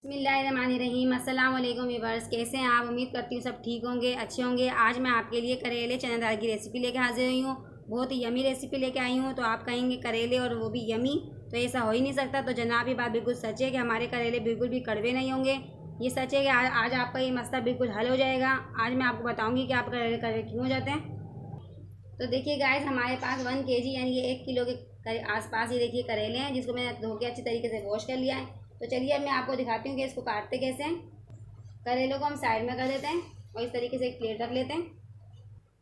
बिस्मिल्लाहिर्रहमानिर्रहीम। अस्सलाम वालेकुम व्यूअर्स, कैसे हैं आप? उम्मीद करती हूँ सब ठीक होंगे, अच्छे होंगे। आज मैं आपके लिए करेले चना दाल की रेसिपी लेके हाजिर हुई हूँ। बहुत ही यमी रेसिपी लेके आई हूँ। तो आप कहेंगे करेले और वो भी यमी, तो ऐसा हो ही नहीं सकता। तो जनाब ये बात बिल्कुल सच है कि हमारे करेले बिल्कुल भी कड़वे नहीं होंगे। ये सच है कि आज आपका ये मसला बिल्कुल हल हो जाएगा। आज मैं आपको बताऊँगी कि आप करेले कड़वे क्यों हो जाते हैं। तो देखिए गाइस, हमारे पास 1 kg यानी कि 1 किलो के आसपास ये देखिए करेले हैं, जिसको मैंने धो के अच्छी तरीके से वॉश कर लिया है। तो चलिए अब मैं आपको दिखाती हूँ कि इसको काटते कैसे हैं। करेलों को हम साइड में कर देते हैं और इस तरीके से एक प्लेट रख लेते हैं।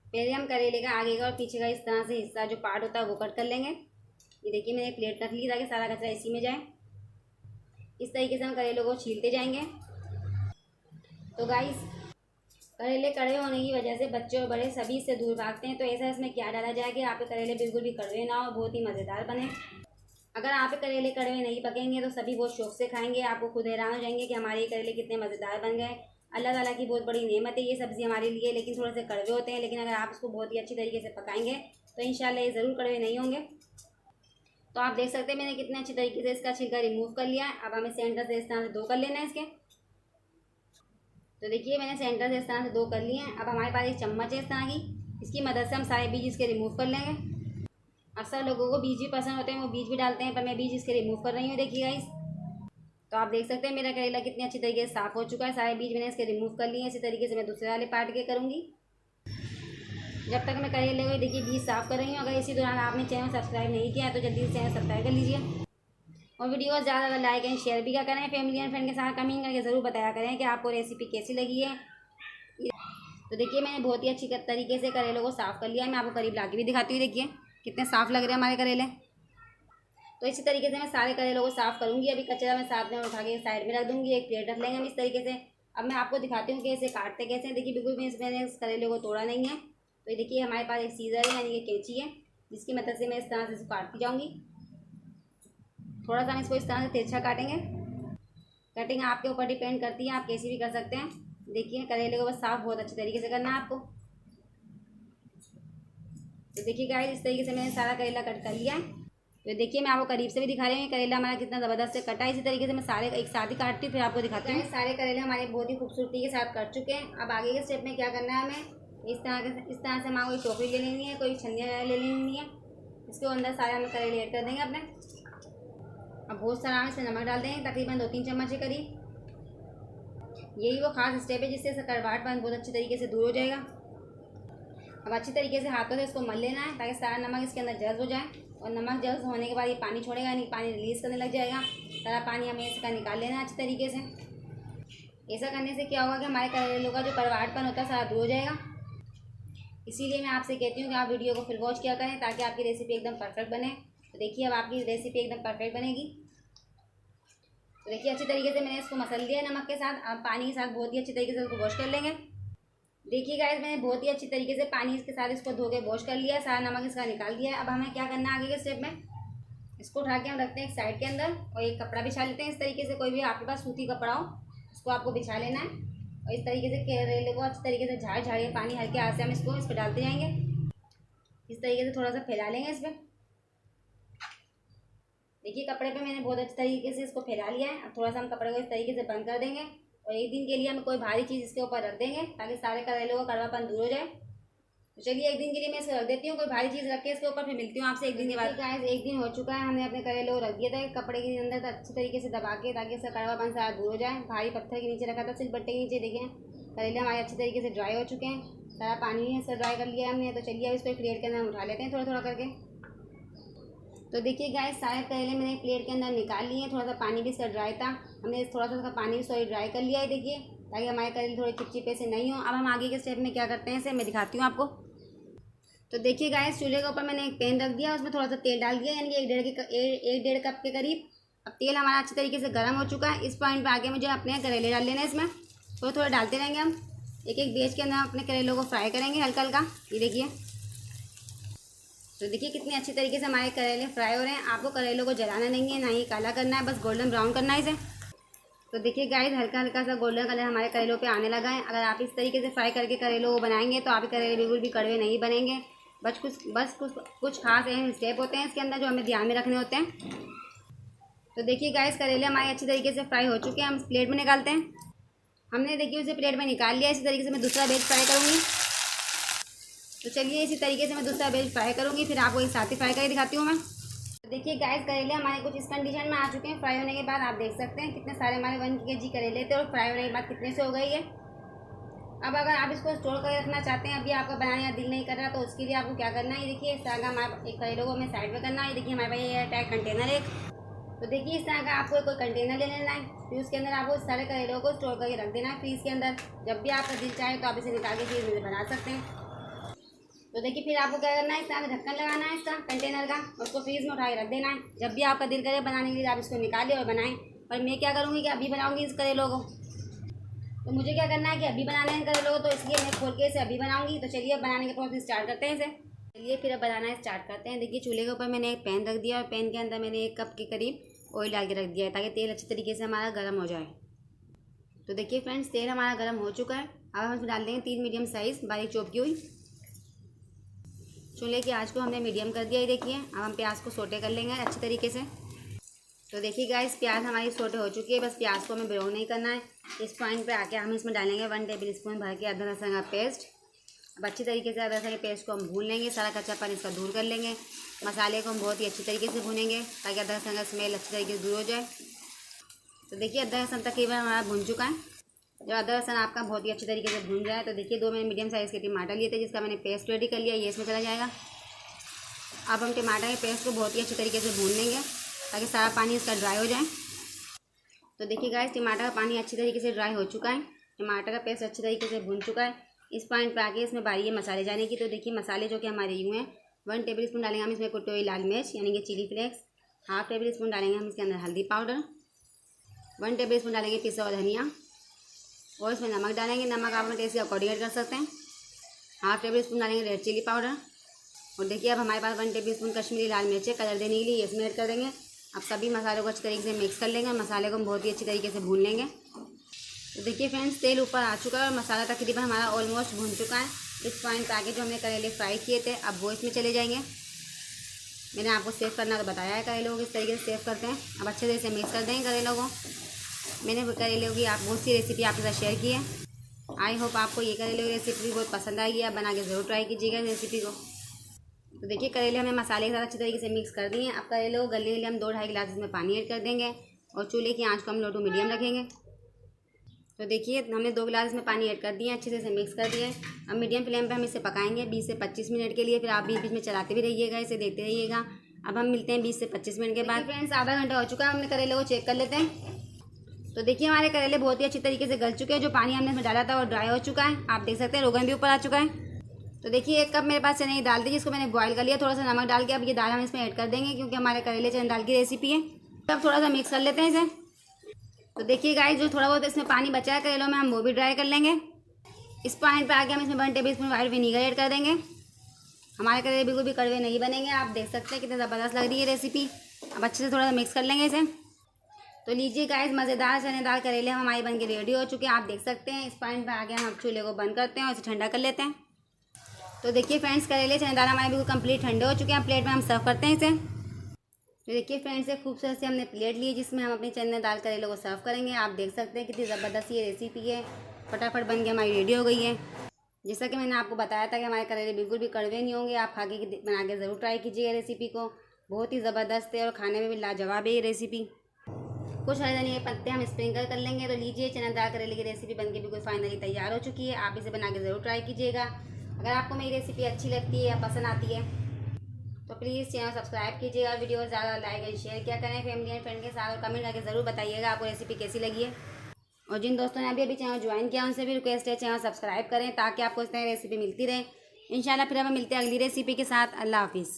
पहले हम करेले का आगे का और पीछे का इस तरह से हिस्सा जो पार्ट होता है वो कट कर लेंगे। ये देखिए मैंने एक प्लेट रख ली ताकि सारा कचरा इसी में जाए। इस तरीके से हम करेलों को छीलते जाएंगे। तो गाइस, करेले कड़वे होने की वजह से बच्चे और बड़े सभी इससे दूर भागते हैं। तो ऐसा इसमें क्या डाला जाए कि आपके करेले बिल्कुल भी कड़वे ना हो, बहुत ही मज़ेदार बने। अगर आपके करेले कड़वे नहीं पकेंगे तो सभी बहुत शौक से खाएंगे। आपको खुद हैरान हो जाएंगे कि हमारे ये करेले कितने मज़ेदार बन गए। अल्लाह ताला की बहुत बड़ी नेमत है ये सब्ज़ी हमारे लिए, लेकिन थोड़े से कड़वे होते हैं। लेकिन अगर आप इसको बहुत ही अच्छी तरीके से पकाएंगे तो इंशाल्लाह ये ज़रूर कड़वे नहीं होंगे। तो आप देख सकते हैं मैंने कितने अच्छी तरीके से इसका छिलका रिमूव कर लिया है। अब हमें सेंटर से इस तरह से 2 कर लेना है इसके। तो देखिए मैंने सेंटर से इस तरह से 2 कर लिए हैं। अब हमारे पास एक चम्मच है इस तरह की, इसकी मदद से हम सारे बीज इसके रिमूव कर लेंगे। अक्सर लोगों को बीज भी पसंद होते हैं, वो बीज भी डालते हैं, पर मैं बीज इसके रिमूव कर रही हूँ। देखिए गाइस, तो आप देख सकते हैं मेरा करेला कितनी अच्छी तरीके से साफ़ हो चुका है। सारे बीज मैंने इसके रिमूव कर लिए हैं। इसी तरीके से मैं दूसरे वाले पार्ट के करूँगी। जब तक मैं करेले को देखिए बीज साफ़ कर रही हूँ। अगर इसी दौरान आपने चैनल सब्सक्राइब नहीं किया है तो जल्दी से चैनल सब्सक्राइब कर लीजिए और वीडियो को ज़्यादा लाइक एंड शेयर भी क्या करें। फैमिली एंड फ्रेंड के साथ कमेंट करके ज़रूर बताया करें कि आपको रेसिपी कैसी लगी है। तो देखिए मैंने बहुत ही अच्छी तरीके से करेलों को साफ़ कर लिया है। मैं आपको करीब लाके भी दिखाती हूँ। देखिए कितने साफ़ लग रहे हैं हमारे करेले। तो इसी तरीके से मैं सारे करेलों को साफ़ करूँगी। अभी कचरा मैं साथ में उठा के साइड में रख दूँगी। एक प्लेट रख लेंगे हम इस तरीके से। अब मैं आपको दिखाती हूँ कि इसे काटते कैसे हैं। देखिए बिल्कुल भी मैंने इस करेले को तोड़ा नहीं है। तो ये देखिए हमारे पास एक सीज़र है यानी कि कैंची है, जिसकी मदद से मैं इस तरह से इसको काटती जाऊँगी। थोड़ा सा हम इसको इस तरह से तिरछा काटेंगे। कटिंग आपके ऊपर डिपेंड करती है, आप कैसी भी कर सकते हैं। देखिए करेले को बस साफ़ बहुत अच्छे तरीके से करना है आपको। तो देखिए गाइस, इस तरीके से मैंने सारा करेला कट कर लिया है। तो देखिए मैं आपको करीब से भी दिखा रही हूँ करेला हमारा कितना ज़बरदस्त से कटा है। इसी तरीके से मैं सारे एक साथ ही काटती हूँ, फिर आपको दिखाती हूँ। सारे करेले हमारे बहुत ही खूबसूरती के साथ कट चुके हैं। अब आगे के स्टेप में क्या करना है, हमें इस तरह से हमारे कोई टोकरी ले लेनी है, कोई छन्नी ले लेनी है। इसके अंदर सारे हम करेले ऐड कर देंगे अपने। अब बहुत सारा हम इसमें नमक डाल देंगे, तकरीबन 2-3 चम्मच के करीब। यही वो खास स्टेप है जिससे कड़वाहटपन बहुत अच्छी तरीके से दूर हो जाएगा। अब अच्छी तरीके से हाथों से इसको मल लेना है ताकि सारा नमक इसके अंदर जज्ब हो जाए। और नमक जज्ब होने के बाद ये पानी छोड़ेगा, यानी पानी रिलीज़ करने लग जाएगा। सारा पानी हमें इसका निकाल लेना है अच्छी तरीके से। ऐसा करने से क्या होगा कि हमारे करेलों का जो कड़वाहटपन होता है सारा दूर हो जाएगा। इसीलिए मैं आपसे कहती हूँ कि आप वीडियो को फिर वॉच किया करें ताकि आपकी रेसिपी एकदम परफेक्ट बने। तो देखिए अब आपकी रेसिपी एकदम परफेक्ट बनेगी। तो देखिए अच्छी तरीके से मैंने इसको मसल लिया है नमक के साथ। अब पानी के साथ बहुत ही अच्छी तरीके से इसको वॉश कर लेंगे। देखिए गाइस, मैंने बहुत ही अच्छी तरीके से पानी के साथ इसको धो के वॉश कर लिया है, सारा नमक इसका निकाल दिया है। अब हमें क्या करना है आगे के स्टेप में, इसको उठा के हम रखते हैं एक साइड के अंदर और एक कपड़ा बिछा लेते हैं। इस तरीके से कोई भी आपके पास सूती कपड़ा हो उसको आपको बिछा लेना है और इस तरीके से करेले को अच्छी तरीके से झाड़ के पानी हल्के हाथ से हम इसको इस पर डालते जाएंगे। इस तरीके से थोड़ा सा फैला लेंगे इस पर। देखिए कपड़े पे मैंने बहुत अच्छी तरीके से इसको फैला लिया है। अब थोड़ा सा हम कपड़े को इस तरीके से बंद कर देंगे और एक दिन के लिए हम कोई भारी चीज़ इसके ऊपर रख देंगे ताकि सारे करेलों का कड़वापन दूर हो जाए। तो चलिए एक दिन के लिए मैं इसको रख देती हूँ, कोई भारी चीज़ रख के इसके ऊपर, फिर मिलती हूँ आपसे एक दिन के बाद। गाइस, एक दिन हो चुका है, हमने अपने करेले को रख दिया था कपड़े के अंदर तो अच्छी तरीके से दबा के ताकि इसका कड़वापन सारा दूर हो जाए। भारी पत्थर के नीचे रखा था, सिलबट्टे के नीचे। देखें करेले हमारे अच्छी तरीके से ड्राई हो चुके हैं, सारा पानी इससे ड्राई कर लिया हमने। तो चलिए अब इसको एक प्लेट के अंदर उठा लेते हैं थोड़ा थोड़ा करके। तो देखिए गाइस, सारे करेले मैंने प्लेट के अंदर निकाल लिए हैं। थोड़ा सा पानी भी इसका ड्राई था, हमने थोड़ा सा उसका पानी भी ड्राई कर लिया है। देखिए ताकि हमारे करेले थोड़े चिपचिपे से नहीं हो। अब हम आगे के स्टेप में क्या करते हैं इसे मैं दिखाती हूँ आपको। तो देखिए गाइस, चूल्हे के ऊपर मैंने एक पैन रख दिया, उसमें थोड़ा सा तेल डाल दिया, यानी कि 1-1.5 कप के करीब। अब तेल हमारा अच्छी तरीके से गर्म हो चुका है। इस पॉइंट पर आगे मुझे अपने करेले डाल लेना है इसमें। थोड़ा थोड़ा डालते रहेंगे हम, एक एक बेच के अंदर अपने करेलों को फ्राई करेंगे हल्का हल्का। ये देखिए, तो देखिए कितनी अच्छी तरीके से हमारे करेले फ्राई हो रहे हैं। आपको करेलों को जलाना नहीं है, ना ही काला करना है, बस गोल्डन ब्राउन करना है इसे। तो देखिए गाइस, हल्का हल्का सा गोल्डन कलर हमारे करेलों पे आने लगा है। अगर आप इस तरीके से फ्राई करके करेलों को बनाएंगे तो आपके करेले बिल्कुल भी कड़वे नहीं बनेंगे। बस कुछ खास अहम स्टेप होते हैं इसके अंदर जो हमें ध्यान में रखने होते हैं। तो देखिए गाइस, करेले हमारे अच्छी तरीके से फ्राई हो चुके हैं। हम प्लेट में निकालते हैं। हमने देखिए उसे प्लेट में निकाल लिया। इसी तरीके से मैं दूसरा वेज फ्राई करूँगी। तो चलिए इसी तरीके से मैं दूसरा वेज फ्राई करूँगी, फिर आपको एक साथ ही फ्राई करके दिखाती हूँ मैं। तो देखिए गाइस, करेले हमारे कुछ इस कंडीशन में आ चुके हैं। फ्राई होने के बाद आप देख सकते हैं कितने सारे हमारे 1 kg करेले थे और फ्राई होने के बाद कितने से हो गई है। अब अगर आप इसको स्टोर करके रखना चाहते हैं, अभी आपका बनाने का दिल नहीं कर रहा, तो उसके लिए आपको क्या करना है, ये देखिए इस तरह का हमारे एक करेलों को हमें साइड में करना है। देखिए हमारे पास ये टाइप कंटेनर एक, तो देखिए इस तरह का आपको कोई कंटेनर ले लेना है। फिर उसके अंदर आपको सारे करेलों को स्टोर करके रख देना है फ्रीज के अंदर। जब भी आपका दिल चाहे तो आप इसे निकाल के फ्रीज में बना सकते हैं। तो देखिए फिर आपको क्या करना है, इस तरह का ढक्कन लगाना है इसका कंटेनर का, उसको फ्रीज में उठा के रख देना है। जब भी आपका दिल करे बनाने के लिए आप इसको निकालें और बनाएं। और मैं क्या करूँगी कि अभी बनाऊँगी इस करेलों को। तो मुझे क्या करना है कि अभी बनाना है करेलों को, तो इसलिए मैं खोल के इसे अभी बनाऊँगी। तो चलिए अब बनाने के प्रोसेस स्टार्ट करते हैं इसे। चलिए फिर अब बनाना स्टार्ट करते हैं। देखिए चूल्हे के ऊपर मैंने एक पैन रख दिया और पैन के अंदर मैंने 1 कप के करीब ऑयल डाल के रख दिया है, ताकि तेल अच्छी तरीके से हमारा गर्म हो जाए। तो देखिए फ्रेंड्स, तेल हमारा गर्म हो चुका है। अब हम इसमें डाल देंगे 3 मीडियम साइज़ बारीक चॉप की हुई। चूल्हे की आंच को हमने मीडियम कर दिया है। देखिए अब हम प्याज को सोटे कर लेंगे अच्छी तरीके से। तो देखिए गाइस, प्याज हमारी सोटे हो चुकी है। बस प्याज को हमें ब्राउन नहीं करना है। इस पॉइंट पे आके हम इसमें डालेंगे 1 टेबल स्पून भर के अदरक लहसुन का पेस्ट। अब अच्छी तरीके से अदरक लहसुन के पेस्ट को हम भून लेंगे, सारा कच्चापन इसका दूर कर लेंगे। मसाले को हम बहुत ही अच्छी तरीके से भूनेंगे ताकि अदरक लहसुन का स्मेल अच्छी तरीके से दूर हो जाए। तो देखिए अदरक लहसुन तकरीबन हमारा भून चुका है। जब अदरक लहसुन आपका बहुत ही अच्छी तरीके से भून जाए, तो देखिए 2 मैंने मीडियम साइज़ के टमाटर लिए थे, जिसका मैंने पेस्ट रेडी कर लिया, ये इसमें चला जाएगा। अब हम टमाटर के पेस्ट को बहुत ही अच्छी तरीके से भून लेंगे ताकि सारा पानी इसका ड्राई हो जाए। तो देखिए गाइस, टमाटर का पानी अच्छी तरीके से ड्राई हो चुका है। टमाटर का पेस्ट अच्छी तरीके से भून चुका है। इस पॉइंट पे आके इसमें बारी है मसाले जाने की। तो देखिए मसाले जो कि हमारे यूँ हैं, 1 टेबल स्पून डालेंगे हम इसमें कुटी हुई लाल मिर्च यानी कि चिली फ्लेक्स। 1/2 टेबल स्पून डालेंगे हम इसके अंदर हल्दी पाउडर। 1 टेबल स्पून डालेंगे पिसा हुआ धनिया और इसमें नमक डालेंगे। नमक आप अपने टेस्ट के अकॉर्डिंग ऐड कर सकते हैं। 1/2 टेबल स्पून डालेंगे रेड चिली पाउडर। और देखिए अब हमारे पास 1 टेबल स्पून कश्मीरी लाल मिर्च कलर देने के लिए इसमें ऐड कर देंगे। अब सभी मसालों को अच्छी तरीके से मिक्स कर लेंगे और मसाले को हम बहुत ही अच्छी तरीके से भून लेंगे। तो देखिए फ्रेंड्स, तेल ऊपर आ चुका है और मसाला तकरीबन हमारा ऑलमोस्ट भून चुका है। इस पॉइंट पे आके जो हमने करेले फ्राई किए थे, अब वो इसमें चले जाएंगे। मैंने आपको सेव करना तो बताया है, करेलों को किस तरीके से सेव करते हैं। अब अच्छे तरीके से मिक्स कर देंगे करेलों को। मैंने करेलों की आप बहुत सी रेसिपी आपके साथ शेयर की है। आई होप आपको ये करेले की रेसिपी बहुत पसंद आएगी। आप बना के ज़रूर ट्राई कीजिएगा रेसिपी को। तो देखिए करेले हमने मसाले के साथ अच्छी तरीके से मिक्स कर दिए हैं। अब करेले को गलने के लिए हम 2-2.5 गिलास इसमें पानी ऐड कर देंगे और चूल्हे की आंच को हम लो टू मीडियम रखेंगे। तो देखिए हमने 2 गिलास इसमें पानी ऐड कर दिए, अच्छे से मिक्स कर दिए। अब मीडियम फ्लेम पे हम इसे पकाएंगे 20 से 25 मिनट के लिए। फिर आप बीच बीच में चलाते भी रहिएगा, इसे देखते रहिएगा। अब हम मिलते हैं 20 से 25 मिनट के बाद। फ्रेंड्स, आधा घंटा हो चुका है, हमने करेले को चेक कर लेते हैं। तो देखिए हमारे करेले बहुत ही अच्छी तरीके से गल चुके हैं। जो पानी हमने इसमें डाला था वो ड्राई हो चुका है। आप देख सकते हैं रोगन भी ऊपर आ चुका है। तो देखिए 1 कप मेरे पास चने की दाल थी, जिसको मैंने बॉईल कर लिया थोड़ा सा नमक डाल के। अब ये दाल हम इसमें ऐड कर देंगे क्योंकि हमारे करेले चने दाल की रेसिपी है। अब थोड़ा सा मिक्स कर लेते हैं इसे। तो देखिए गाइस, जो थोड़ा बहुत इसमें पानी बचा है करेलों में, हम वो भी ड्राई कर लेंगे। इस पॉइंट पे आके हम इसमें 1 table spoon white vinegar add कर देंगे। हमारे करेले बिल्कुल भी कड़वे नहीं बनेंगे। आप देख सकते हैं कितनी ज़बरदस्त लग रही है रेसिपी। अब अच्छे से थोड़ा सा मिक्स कर लेंगे इसे। तो लीजिए गाइस, मज़ेदार चनेदार करेले हमारे बन के रेडी हो चुके हैं। आप देख सकते हैं। इस पॉइंट पर आगे हम चूल्हे को बंद करते हैं और इसे ठंडा कर लेते हैं। तो देखिए फ्रेंड्स, करेले चनेदार हमारे बिल्कुल कंप्लीट ठंडे हो चुके हैं। प्लेट में हम सर्व करते हैं इसे। तो देखिए फ्रेंड्स, एक खूबसूरत से हमने प्लेट ली जिसमें हम अपनी चनेदार करेलों को सर्व करेंगे। आप देख सकते हैं कितनी ज़बरदस्त ये रेसिपी है। फटाफट बन के हमारी रेडी हो गई है। जैसा कि मैंने आपको बताया था कि हमारे करेले बिल्कुल भी कड़वे नहीं होंगे। आप खा के बना के ज़रूर ट्राई कीजिएगा रेसिपी को। बहुत ही ज़बरदस्त है और खाने में भी लाजवाब है ये रेसिपी। कुछ हरे धनिया के पत्ते हम स्प्रिंकल कर लेंगे। तो लीजिए, चनादार करेले की रेसिपी बनके बिल्कुल फाइनली तैयार हो चुकी है। आप इसे बना के ज़रूर ट्राई कीजिएगा। अगर आपको मेरी रेसिपी अच्छी लगती है या पसंद आती है तो प्लीज़ चैनल सब्सक्राइब कीजिएगा। वीडियो ज़्यादा लाइक एंड शेयर किया करें फैमिली एंड फ्रेंड के साथ, और कमेंट करके ज़रूर बताइएगा आपको रेसिपी कैसी लगी है। और जिन दोस्तों ने अभी चैनल ज्वाइन किया उनसे भी रिक्वेस्ट है चैनल सब्सक्राइब करें ताकि आपको इस तरह रेसिपी मिलती रहे। इंशाल्लाह फिर हम मिलते हैं अगली रेसिपी के साथ। अल्लाह हाफिज़।